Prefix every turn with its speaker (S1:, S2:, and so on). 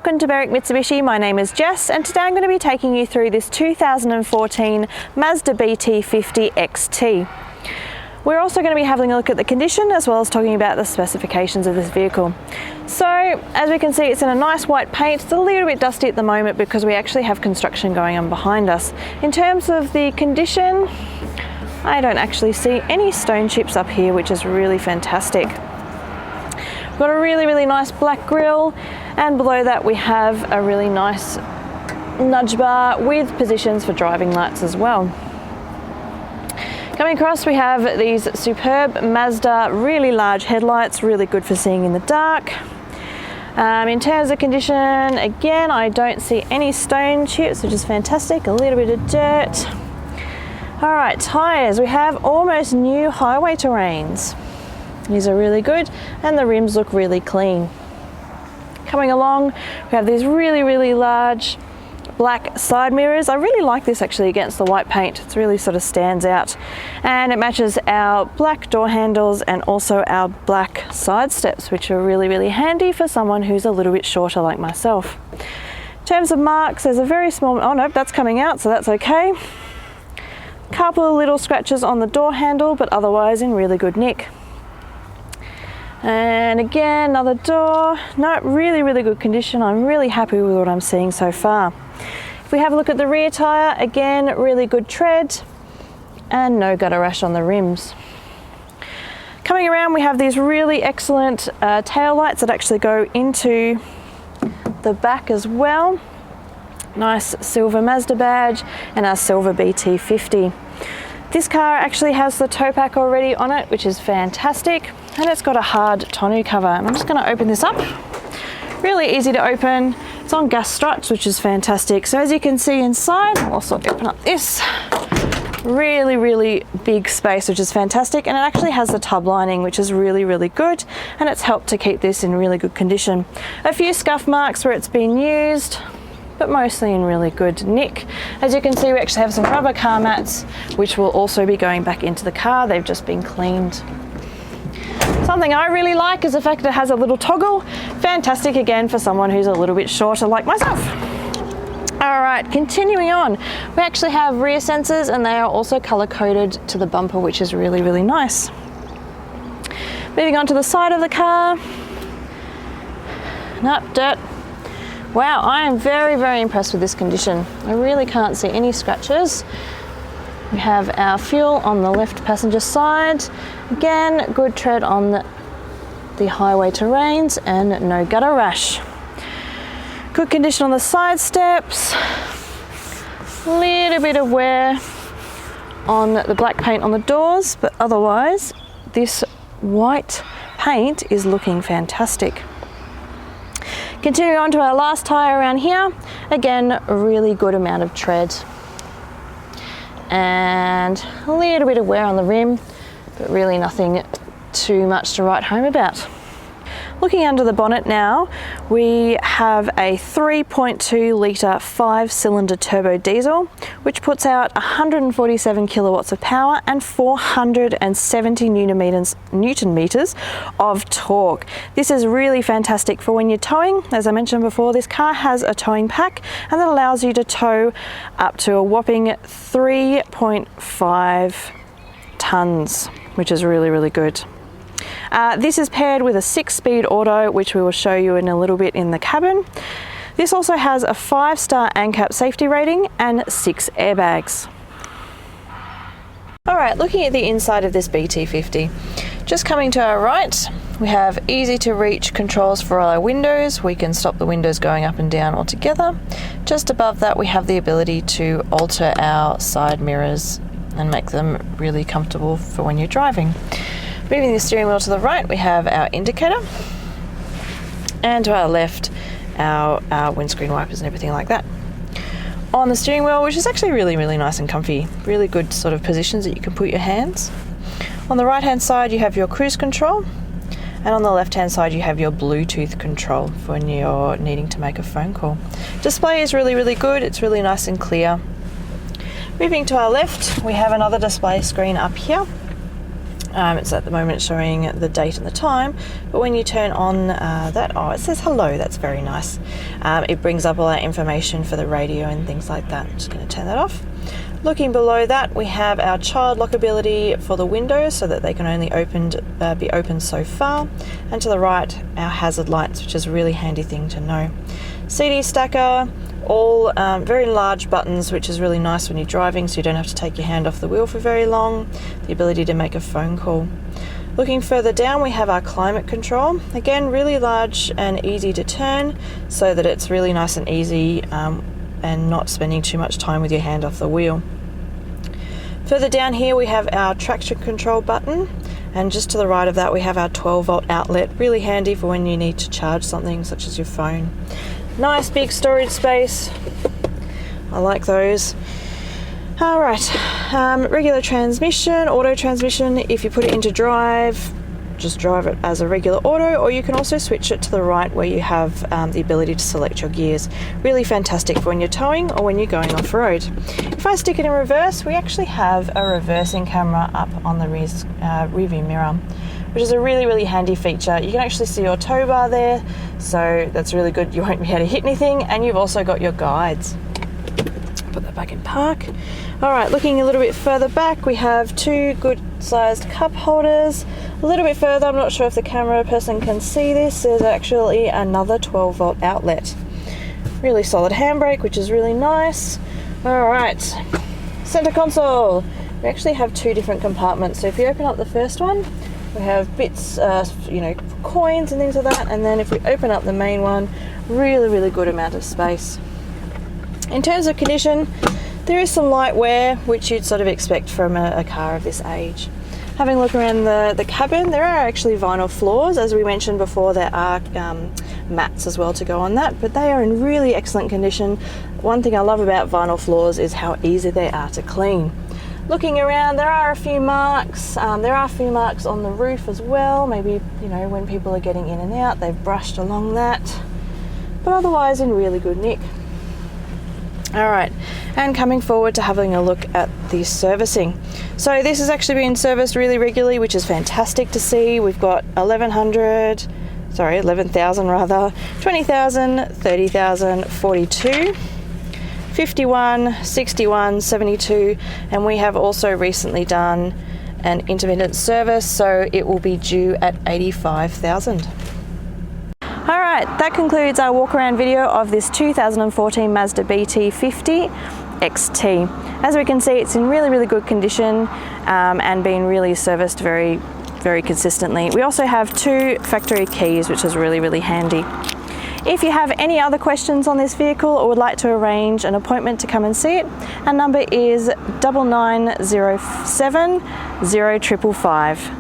S1: Welcome to Berwick Mitsubishi. My name is Jess and today I'm going to be taking you through this 2014 Mazda BT-50 XT. We're also going to be having a look at the condition as well as talking about the specifications of this vehicle. So as we can see, it's in a nice white paint. It's a little bit dusty at the moment because we actually have construction going on behind us. In terms of the condition, I don't actually see any stone chips up here, which is really fantastic. We've got a really nice black grille, and below that we have a really nice nudge bar with positions for driving lights as well. Coming across, we have these superb Mazda really large headlights, really good for seeing in the dark. In terms of condition, again, I don't see any stone chips, which is fantastic. A little bit of dirt. All right, tyres. We have almost new highway terrains. These are really good, and the rims look really clean. Coming along, we have these really large black side mirrors. I really like this actually against the white paint. It really sort of stands out. And it matches our black door handles and also our black side steps, which are really handy for someone who's a little bit shorter like myself. In terms of marks, there's a very small, oh no, that's coming out, so that's okay. Couple of little scratches on the door handle, but otherwise in really good nick. And again, another door. No, really good condition. I'm really happy with what I'm seeing so far. If we have a look at the rear tyre, again, really good tread and no gutter rash on the rims. Coming around, we have these really excellent tail lights that actually go into the back as well. Nice silver Mazda badge and our silver BT-50. This car actually has the tow pack already on it, which is fantastic, and it's got a hard tonneau cover. And I'm just going to open this up. Really easy to open. It's on gas struts, which is fantastic. So as you can see inside, I'll also open up this. Really big space, which is fantastic, and it actually has the tub lining, which is really good, and it's helped to keep this in really good condition. A few scuff marks where it's been used, but mostly in really good nick. As you can see, we actually have some rubber car mats, which will also be going back into the car. They've just been cleaned. Something I really like is the fact that it has a little toggle. Fantastic again for someone who's a little bit shorter like myself. All right, continuing on, we actually have rear sensors and they are also color coded to the bumper, which is really nice. Moving on to the side of the car. Nope, dirt. Wow, I am very impressed with this condition. I really can't see any scratches. We have our fuel on the left passenger side. Again, good tread on the highway terrains and no gutter rash. Good condition on the side steps. Little bit of wear on the black paint on the doors, but otherwise this white paint is looking fantastic. Continuing on to our last tyre around here, again, a really good amount of tread. And a little bit of wear on the rim, but really nothing too much to write home about. Looking under the bonnet now, we have a 3.2 litre 5-cylinder turbo diesel, which puts out 147 kilowatts of power and 470 newton meters of torque. This is really fantastic for when you're towing. As I mentioned before, this car has a towing pack and that allows you to tow up to a whopping 3.5 tons, which is really good. This is paired with a 6-speed auto, which we will show you in a little bit in the cabin. This also has a 5-star ANCAP safety rating and 6 airbags. All right, looking at the inside of this BT-50. Just coming to our right, we have easy to reach controls for all our windows. We can stop the windows going up and down altogether. Just above that, we have the ability to alter our side mirrors and make them really comfortable for when you're driving. Moving the steering wheel to the right, we have our indicator, and to our left, our windscreen wipers and everything like that. On the steering wheel, which is actually really nice and comfy, really good sort of positions that you can put your hands. On the right hand side, you have your cruise control, and on the left hand side, you have your Bluetooth control for when you're needing to make a phone call. Display is really good, it's really nice and clear. Moving to our left, we have another display screen up here. It's at the moment showing the date and the time, but when you turn on that, oh, it says hello. That's very nice. It brings up all our information for the radio and things like that. I'm just going to turn that off. Looking below that, we have our child lock ability for the windows so that they can only be opened so far. And to the right, our hazard lights, which is a really handy thing to know. CD stacker, all very large buttons, which is really nice when you're driving so you don't have to take your hand off the wheel for very long. The ability to make a phone call. Looking further down, we have our climate control. Again, really large and easy to turn so that it's really nice and easy and not spending too much time with your hand off the wheel. Further down here, we have our traction control button. And just to the right of that, we have our 12-volt outlet, really handy for when you need to charge something such as your phone. Nice big storage space. I like those. All right, regular transmission, auto transmission. If you put it into drive, just drive it as a regular auto, or you can also switch it to the right where you have the ability to select your gears. Really fantastic for when you're towing or when you're going off-road. If I stick it in reverse, we actually have a reversing camera up on the rear view mirror, which is a really, really handy feature. You can actually see your tow bar there, so that's really good. You won't be able to hit anything, and you've also got your guides. Put that back in park. All right, looking a little bit further back, we have two good sized cup holders. A little bit further, I'm not sure if the camera person can see this, there's actually another 12-volt outlet. Really solid handbrake, which is really nice. All right, center console. We actually have two different compartments. So if you open up the first one, we have bits, coins and things like that. And then if we open up the main one, really, really good amount of space. In terms of condition, there is some light wear, which you'd sort of expect from a car of this age. Having a look around the cabin, there are actually vinyl floors. As we mentioned before, there are mats as well to go on that, but they are in really excellent condition. One thing I love about vinyl floors is how easy they are to clean. Looking around, there are a few marks. There are a few marks on the roof as well. Maybe, when people are getting in and out, they've brushed along that. But otherwise in really good nick. All right, and coming forward to having a look at the servicing. So this has actually been serviced really regularly, which is fantastic to see. We've got 11,000 rather, 20,000, 30,000, 42, 51, 61, 72, and we have also recently done an intermittent service, so it will be due at 85,000. All right, that concludes our walk around video of this 2014 Mazda BT-50 XT. As we can see, it's in really, really good condition and being really serviced very, very consistently. We also have two factory keys, which is really, really handy. If you have any other questions on this vehicle or would like to arrange an appointment to come and see it, our number is 9907 0555.